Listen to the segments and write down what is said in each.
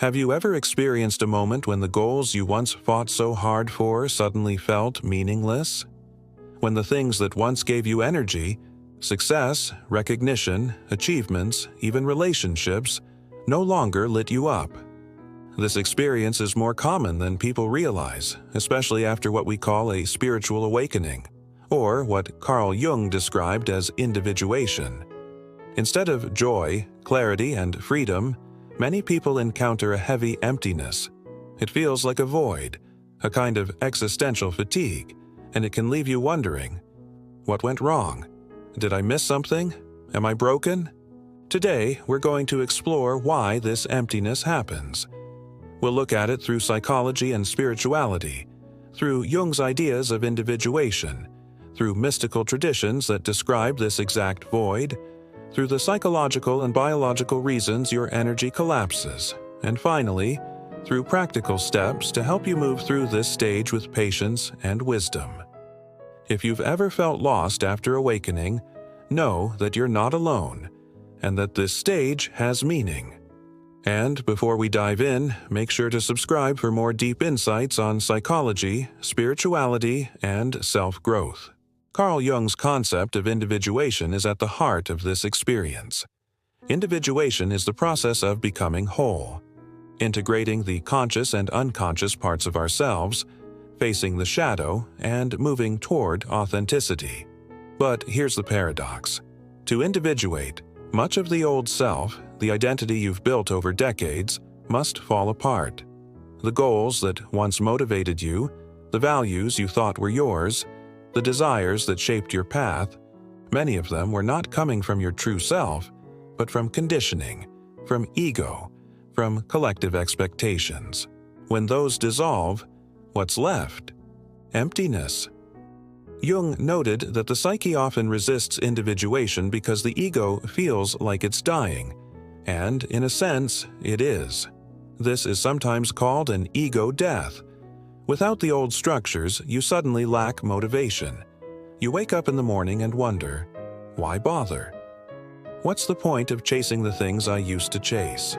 Have you ever experienced a moment when the goals you once fought so hard for suddenly felt meaningless? When the things that once gave you energy, success, recognition, achievements, even relationships, no longer lit you up? This experience is more common than people realize, especially after what we call a spiritual awakening, or what Carl Jung described as individuation. Instead of joy, clarity, and freedom, many people encounter a heavy emptiness. It feels like a void, a kind of existential fatigue, and it can leave you wondering, what went wrong? Did I miss something? Am I broken? Today, we're going to explore why this emptiness happens. We'll look at it through psychology and spirituality, through Jung's ideas of individuation, through mystical traditions that describe this exact void, through the psychological and biological reasons your energy collapses, and finally, through practical steps to help you move through this stage with patience and wisdom. If you've ever felt lost after awakening, know that you're not alone, and that this stage has meaning. And before we dive in, make sure to subscribe for more deep insights on psychology, spirituality, and self-growth. Carl Jung's concept of individuation is at the heart of this experience. Individuation is the process of becoming whole, integrating the conscious and unconscious parts of ourselves, facing the shadow, and moving toward authenticity. But here's the paradox. To individuate, much of the old self, the identity you've built over decades, must fall apart. The goals that once motivated you, the values you thought were yours, the desires that shaped your path, many of them were not coming from your true self, but from conditioning, from ego, from collective expectations. When those dissolve, what's left? Emptiness. Jung noted that the psyche often resists individuation because the ego feels like it's dying, and in a sense, it is. This is sometimes called an ego death. Without the old structures, you suddenly lack motivation. You wake up in the morning and wonder, why bother? What's the point of chasing the things I used to chase?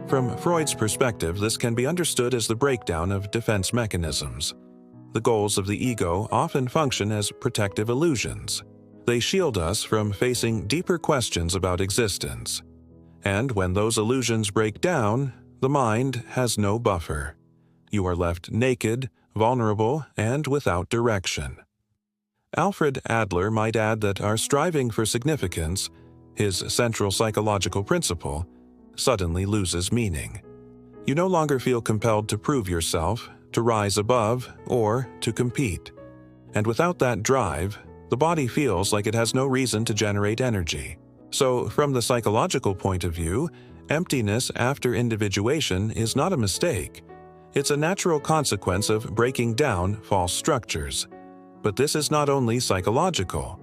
From Freud's perspective, this can be understood as the breakdown of defense mechanisms. The goals of the ego often function as protective illusions. They shield us from facing deeper questions about existence. And when those illusions break down, the mind has no buffer. You are left naked, vulnerable, and without direction. Alfred Adler might add that our striving for significance, his central psychological principle, suddenly loses meaning. You no longer feel compelled to prove yourself, to rise above, or to compete. And without that drive, the body feels like it has no reason to generate energy. So, from the psychological point of view, emptiness after individuation is not a mistake. It's a natural consequence of breaking down false structures. But this is not only psychological.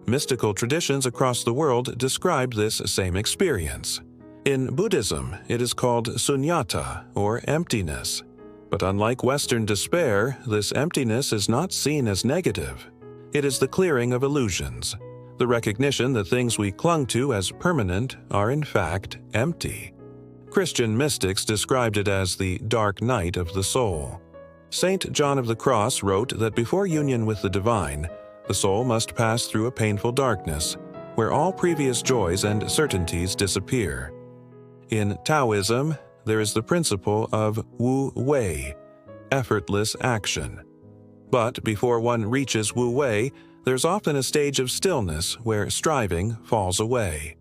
Mystical traditions across the world describe this same experience. In Buddhism, it is called sunyata, or emptiness. But unlike Western despair, this emptiness is not seen as negative. It is the clearing of illusions, the recognition that things we clung to as permanent are in fact empty. Christian mystics described it as the dark night of the soul. Saint John of the Cross wrote that before union with the divine, the soul must pass through a painful darkness, where all previous joys and certainties disappear. In Taoism, there is the principle of Wu Wei, effortless action. But before one reaches Wu Wei, there's often a stage of stillness where striving falls away.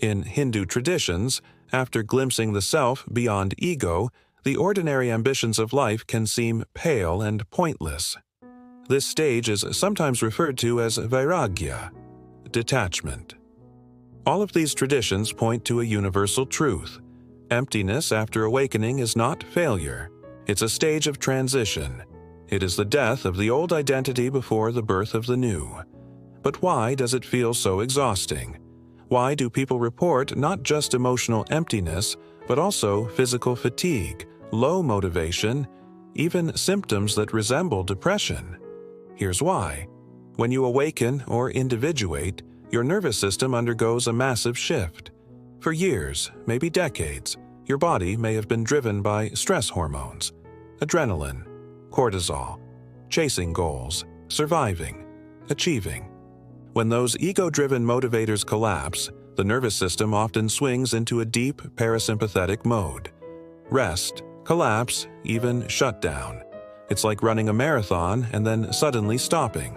In Hindu traditions, after glimpsing the self beyond ego, the ordinary ambitions of life can seem pale and pointless. This stage is sometimes referred to as vairagya, detachment. All of these traditions point to a universal truth. Emptiness after awakening is not failure. It's a stage of transition. It is the death of the old identity before the birth of the new. But why does it feel so exhausting? Why do people report not just emotional emptiness, but also physical fatigue, low motivation, even symptoms that resemble depression? Here's why. When you awaken or individuate, your nervous system undergoes a massive shift. For years, maybe decades, Your body may have been driven by stress hormones, adrenaline, cortisol, chasing goals, surviving, achieving. When those ego-driven motivators collapse, the nervous system often swings into a deep parasympathetic mode. Rest, collapse, even shutdown. It's like running a marathon and then suddenly stopping.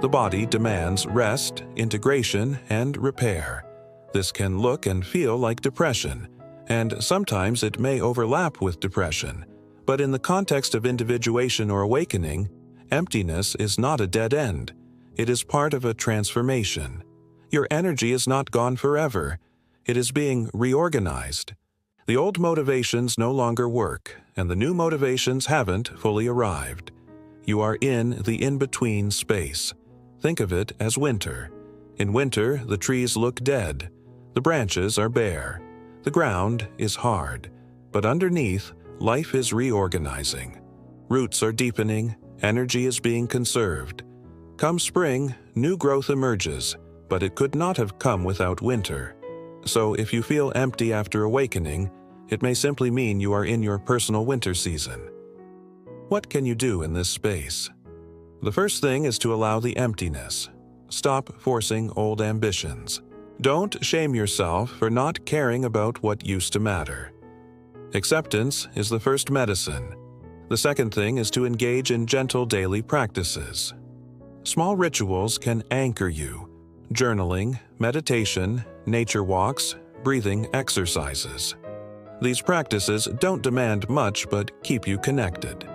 The body demands rest, integration, and repair. This can look and feel like depression, and sometimes it may overlap with depression. But in the context of individuation or awakening, emptiness is not a dead end. It is part of a transformation. Your energy is not gone forever. It is being reorganized. The old motivations no longer work, and the new motivations haven't fully arrived. You are in the in-between space. Think of it as winter. In winter, the trees look dead. The branches are bare. The ground is hard. But underneath, life is reorganizing. Roots are deepening. Energy is being conserved. Come spring, new growth emerges, but it could not have come without winter. So if you feel empty after awakening, it may simply mean you are in your personal winter season. What can you do in this space? The first thing is to allow the emptiness. Stop forcing old ambitions. Don't shame yourself for not caring about what used to matter. Acceptance is the first medicine. The second thing is to engage in gentle daily practices. Small rituals can anchor you. Journaling, meditation, nature walks, breathing exercises. These practices don't demand much but keep you connected.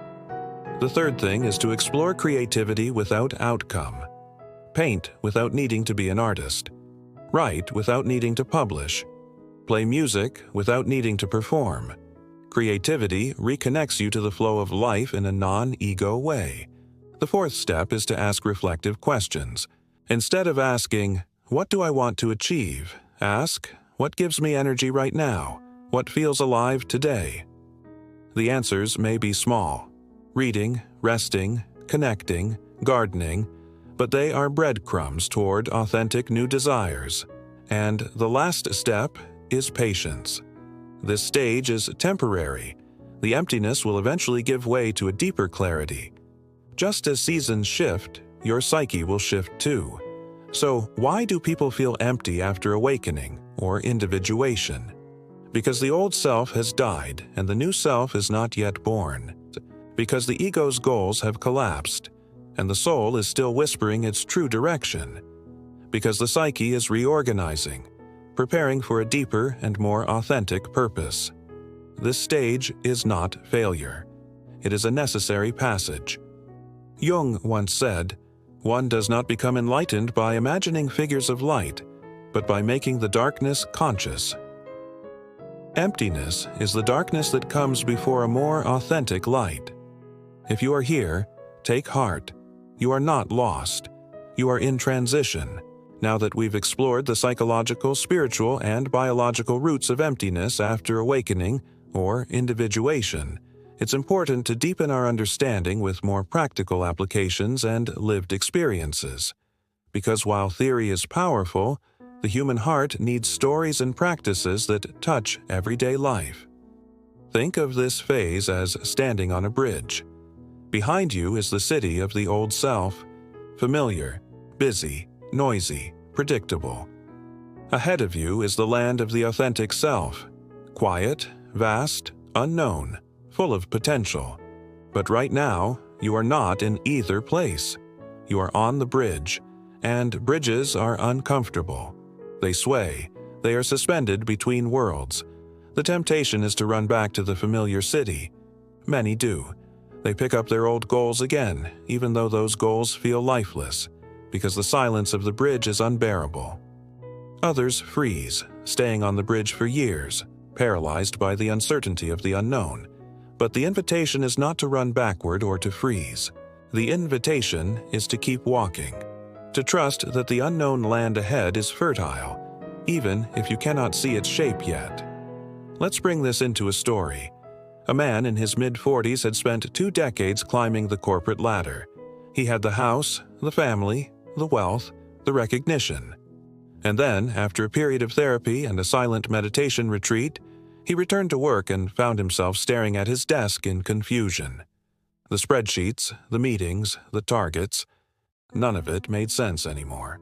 The third thing is to explore creativity without outcome. Paint without needing to be an artist. Write without needing to publish. Play music without needing to perform. Creativity reconnects you to the flow of life in a non-ego way. The fourth step is to ask reflective questions. Instead of asking, "What do I want to achieve?" ask, "What gives me energy right now? What feels alive today?" The answers may be small. Reading, resting, connecting, gardening, but they are breadcrumbs toward authentic new desires. And the last step is patience. This stage is temporary. The emptiness will eventually give way to a deeper clarity. Just as seasons shift, your psyche will shift too. So why do people feel empty after awakening or individuation? Because the old self has died and the new self is not yet born. Because the ego's goals have collapsed, and the soul is still whispering its true direction. Because the psyche is reorganizing, preparing for a deeper and more authentic purpose. This stage is not failure. It is a necessary passage. Jung once said, "One does not become enlightened by imagining figures of light, but by making the darkness conscious." Emptiness is the darkness that comes before a more authentic light. If you are here, take heart. You are not lost. You are in transition. Now that we've explored the psychological, spiritual, and biological roots of emptiness after awakening or individuation, it's important to deepen our understanding with more practical applications and lived experiences. Because while theory is powerful, the human heart needs stories and practices that touch everyday life. Think of this phase as standing on a bridge. Behind you is the city of the old self, familiar, busy, noisy, predictable. Ahead of you is the land of the authentic self, quiet, vast, unknown, full of potential. But right now, you are not in either place. You are on the bridge, and bridges are uncomfortable. They sway. They are suspended between worlds. The temptation is to run back to the familiar city. Many do. They pick up their old goals again, even though those goals feel lifeless, because the silence of the bridge is unbearable. Others freeze, staying on the bridge for years, paralyzed by the uncertainty of the unknown. But the invitation is not to run backward or to freeze. The invitation is to keep walking, to trust that the unknown land ahead is fertile, even if you cannot see its shape yet. Let's bring this into a story. A man in his mid-40s had spent 2 decades climbing the corporate ladder. He had the house, the family, the wealth, the recognition. And then, after a period of therapy and a silent meditation retreat, He returned to work and found himself staring at his desk in confusion. The spreadsheets, the meetings, the targets, none of it made sense anymore.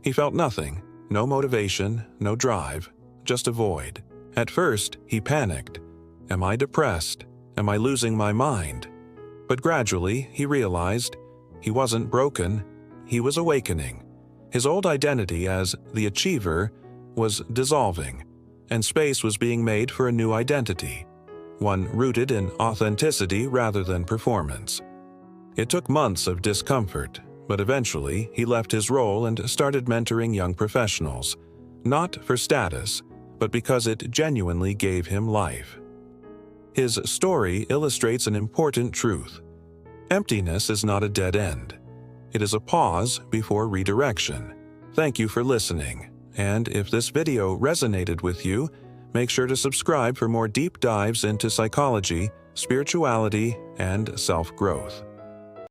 He felt nothing, no motivation, no drive, just a void. At first, he panicked. Am I depressed? Am I losing my mind? But gradually, he realized he wasn't broken, he was awakening. His old identity as the achiever was dissolving, and space was being made for a new identity, one rooted in authenticity rather than performance. It took months of discomfort, but eventually he left his role and started mentoring young professionals, not for status, but because it genuinely gave him life. His story illustrates an important truth. Emptiness is not a dead end. It is a pause before redirection. Thank you for listening, and if this video resonated with you, make sure to subscribe for more deep dives into psychology, spirituality, and self-growth.